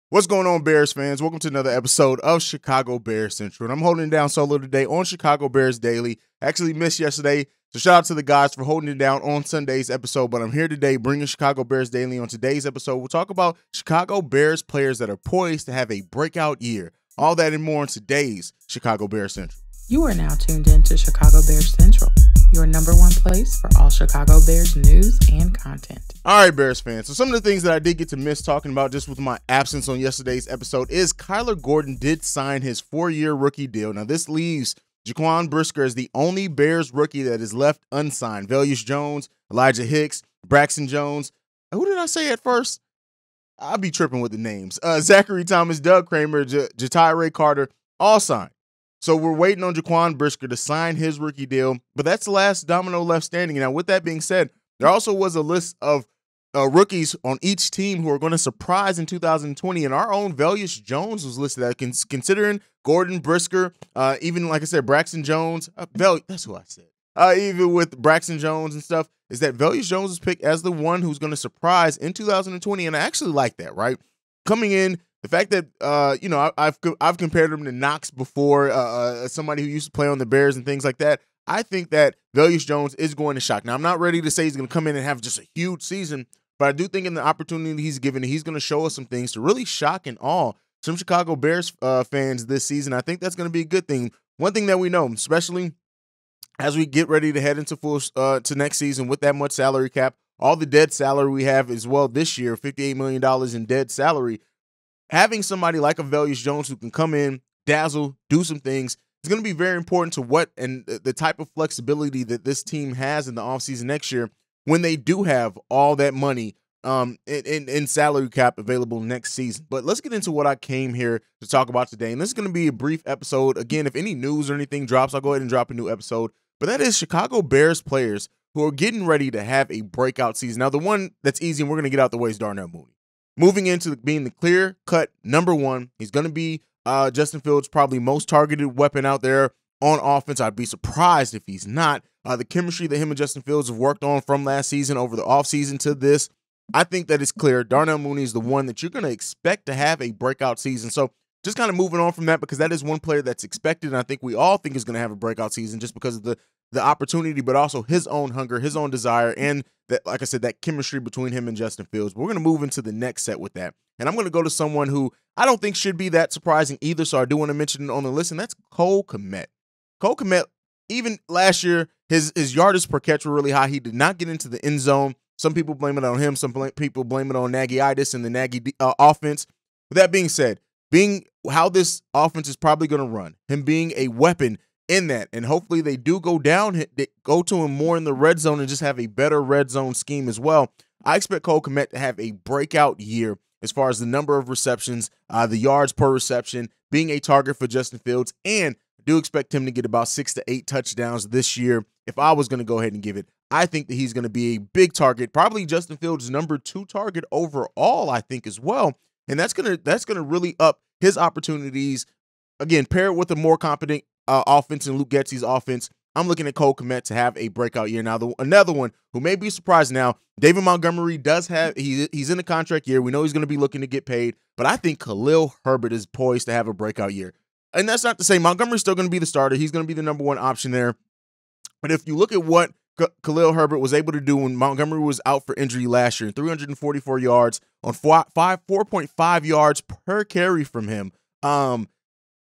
What's going on, Bears fans? Welcome to another episode of Chicago Bears Central. And I'm holding it down solo today on Chicago Bears Daily. Actually missed yesterday, so shout out to the guys for holding it down on Sunday's episode. But I'm here today bringing Chicago Bears Daily. On today's episode, we'll talk about Chicago Bears players that are poised to have a breakout year. All that and more on today's Chicago Bears Central. You are now tuned in to Chicago Bears Central, your number one place for all Chicago Bears news and content. All right, Bears fans. So some of the things that I did get to miss talking about just with my absence on yesterday's episode is Kyler Gordon did sign his 4-year rookie deal. Now, this leaves Joquan Brisker as the only Bears rookie that is left unsigned. Velus Jones, Elijah Hicks, Braxton Jones. Who did I say at first? I'll be tripping with the names. Zachary Thomas, Doug Kramer, Ja'Tyre Carter, all signed. So we're waiting on Joquan Brisker to sign his rookie deal, but that's the last domino left standing. Now, with that being said, there also was a list of rookies on each team who are going to surprise in 2020, and our own Velus Jones was listed as considering Gordon, Brisker, even, like I said, Braxton Jones. That's who I said. Even with Braxton Jones and stuff, is that Velus Jones is picked as the one who's going to surprise in 2020, and I actually like that, right? Coming in, the fact that, I've compared him to Knox before, somebody who used to play on the Bears and things like that. I think that Velus Jones is going to shock. Now, I'm not ready to say he's going to come in and have just a huge season, but I do think in the opportunity he's given, he's going to show us some things to really shock and awe some Chicago Bears fans this season. I think that's going to be a good thing. One thing that we know, especially as we get ready to head into to next season with that much salary cap, all the dead salary we have as well this year, $58 million in dead salary, having somebody like a Velus Jones who can come in, dazzle, do some things, is going to be very important to what and the type of flexibility that this team has in the offseason next year when they do have all that money in salary cap available next season. But let's get into what I came here to talk about today. And this is going to be a brief episode. Again, if any news or anything drops, I'll go ahead and drop a new episode. But that is Chicago Bears players who are getting ready to have a breakout season. Now, the one that's easy and we're going to get out the way is Darnell Mooney. Moving into being the clear-cut number one, he's going to be Justin Fields' probably most targeted weapon out there on offense. I'd be surprised if he's not. The chemistry that him and Justin Fields have worked on from last season over the offseason to this, I think that it's clear. Darnell Mooney is the one that you're going to expect to have a breakout season. So just kind of moving on from that, because that is one player that's expected, and I think we all think is going to have a breakout season just because of the opportunity, but also his own hunger, his own desire, and that, like I said, that chemistry between him and Justin Fields. But we're going to move into the next set with that. And I'm going to go to someone who I don't think should be that surprising either, so I do want to mention it on the list, and that's Kmet. Kmet, even last year, his yardage per catch were really high. He did not get into the end zone. Some people blame it on him. Some people blame it on Nagyitis and the Nagy offense. With that being said, being how this offense is probably going to run, him being a weapon in that, and hopefully they do go to him more in the red zone and just have a better red zone scheme as well. I expect Kmet to have a breakout year as far as the number of receptions, the yards per reception, being a target for Justin Fields, and I do expect him to get about 6 to 8 touchdowns this year. If I was going to go ahead and give it, I think that he's going to be a big target, probably Justin Fields' number 2 target overall, I think, as well. And that's gonna really up his opportunities. Again, pair it with a more competent offense in Luke Getsy's offense. I'm looking at Kmet to have a breakout year. Now, another one who may be surprised now, David Montgomery does have, he's in a contract year. We know he's going to be looking to get paid, but I think Kahlil Herbert is poised to have a breakout year. And that's not to say Montgomery's still going to be the starter. He's going to be the number one option there. But if you look at what Kahlil Herbert was able to do when Montgomery was out for injury last year, 344 yards on 4.5 yards per carry from him.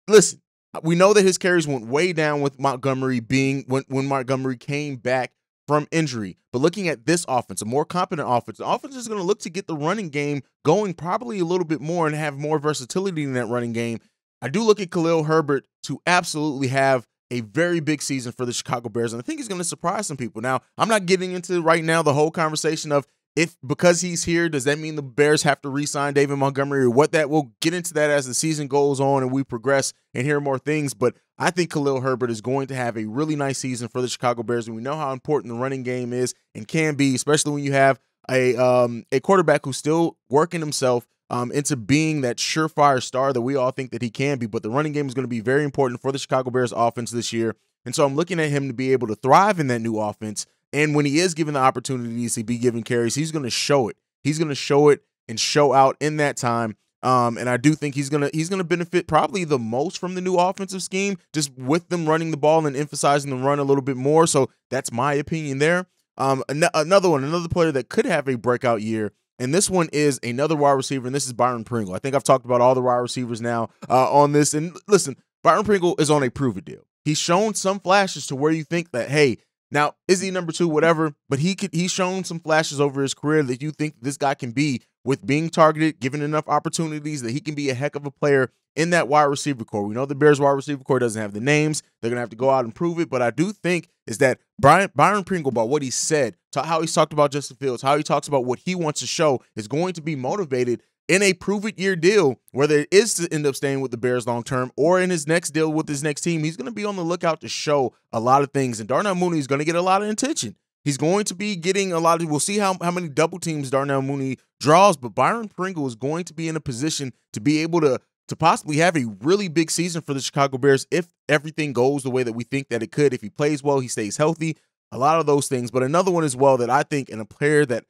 Listen, we know that his carries went way down with Montgomery being when Montgomery came back from injury. But looking at this offense, a more competent offense, the offense is going to look to get the running game going probably a little bit more and have more versatility in that running game. I do look at Kahlil Herbert to absolutely have a very big season for the Chicago Bears, and I think he's going to surprise some people. Now, I'm not getting into right now the whole conversation of if because he's here, does that mean the Bears have to re-sign David Montgomery or what that? We'll get into that as the season goes on and we progress and hear more things. But I think Kahlil Herbert is going to have a really nice season for the Chicago Bears, and we know how important the running game is and can be, especially when you have a quarterback who's still working himself into being that surefire star that we all think that he can be. But the running game is going to be very important for the Chicago Bears offense this year. And so I'm looking at him to be able to thrive in that new offense. And when he is given the opportunities to be given carries, he's going to show it. He's going to show it and show out in that time. And I do think he's gonna benefit probably the most from the new offensive scheme, just with them running the ball and emphasizing the run a little bit more. So that's my opinion there. Another player that could have a breakout year, and this one is another wide receiver, and this is Byron Pringle. I think I've talked about all the wide receivers now on this. And listen, Byron Pringle is on a prove-it deal. He's shown some flashes to where you think that, hey, now is he number 2, whatever, but he's shown some flashes over his career that you think this guy can be, with being targeted, given enough opportunities, that he can be a heck of a player in that wide receiver core. We know the Bears wide receiver core doesn't have the names. They're going to have to go out and prove it. But I do think is that Byron Pringle, about what he said, how he's talked about Justin Fields, how he talks about what he wants to show, is going to be motivated in a prove-it-year deal, whether it is to end up staying with the Bears long-term or in his next deal with his next team. He's going to be on the lookout to show a lot of things. And Darnell Mooney is going to get a lot of attention. He's going to be getting a lot of – we'll see how many double teams Darnell Mooney draws, but Byron Pringle is going to be in a position to be able to possibly have a really big season for the Chicago Bears if everything goes the way that we think that it could. If he plays well, he stays healthy, a lot of those things. But another one as well that I think, and a player that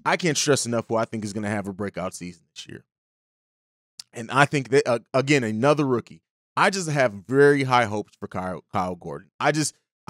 I can't stress enough who I think is going to have a breakout season this year. And I think that, again, another rookie. I just have very high hopes for Kyle Gordon. I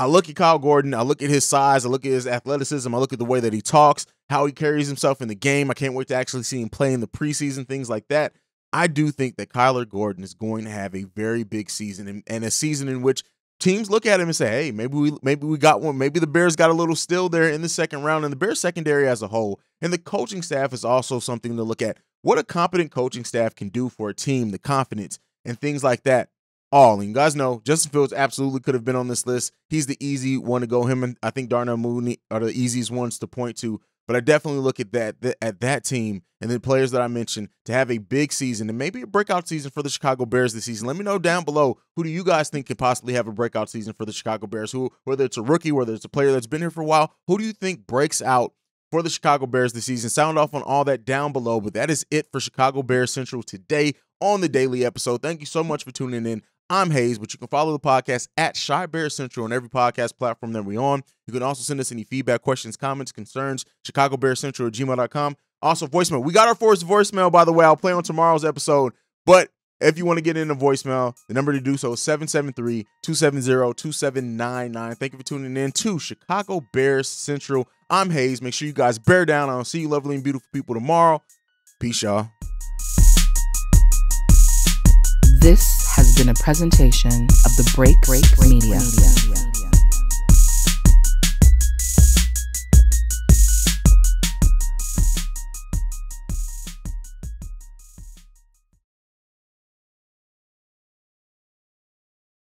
look at Kyle Gordon, I look at his size, I look at his athleticism, I look at the way that he talks, how he carries himself in the game. I can't wait to actually see him play in the preseason, things like that. I do think that Kyler Gordon is going to have a very big season, and a season in which teams look at him and say, hey, maybe we got one. Maybe the Bears got a little still there in the second round, and the Bears secondary as a whole. And the coaching staff is also something to look at. What a competent coaching staff can do for a team, the confidence and things like that. And you guys know Justin Fields absolutely could have been on this list. He's the easy one to go. Him and I think Darnell Mooney are the easiest ones to point to. But I definitely look at that team and the players that I mentioned to have a big season and maybe a breakout season for the Chicago Bears this season. Let me know down below, who do you guys think could possibly have a breakout season for the Chicago Bears? Whether it's a rookie, whether it's a player that's been here for a while, who do you think breaks out for the Chicago Bears this season? Sound off on all that down below. But that is it for Chicago Bears Central today on the daily episode. Thank you so much for tuning in. I'm Haize, but you can follow the podcast at Chi Bears Central on every podcast platform that we're on. You can also send us any feedback, questions, comments, concerns, ChicagoBearsCentral@gmail.com. Also, voicemail. We got our first voicemail, by the way. I'll play on tomorrow's episode. But if you want to get in a voicemail, the number to do so is 773-270-2799. Thank you for tuning in to Chicago Bears Central. I'm Haize. Make sure you guys bear down. I'll see you lovely and beautiful people tomorrow. Peace, y'all. This has been a presentation of the Break Media.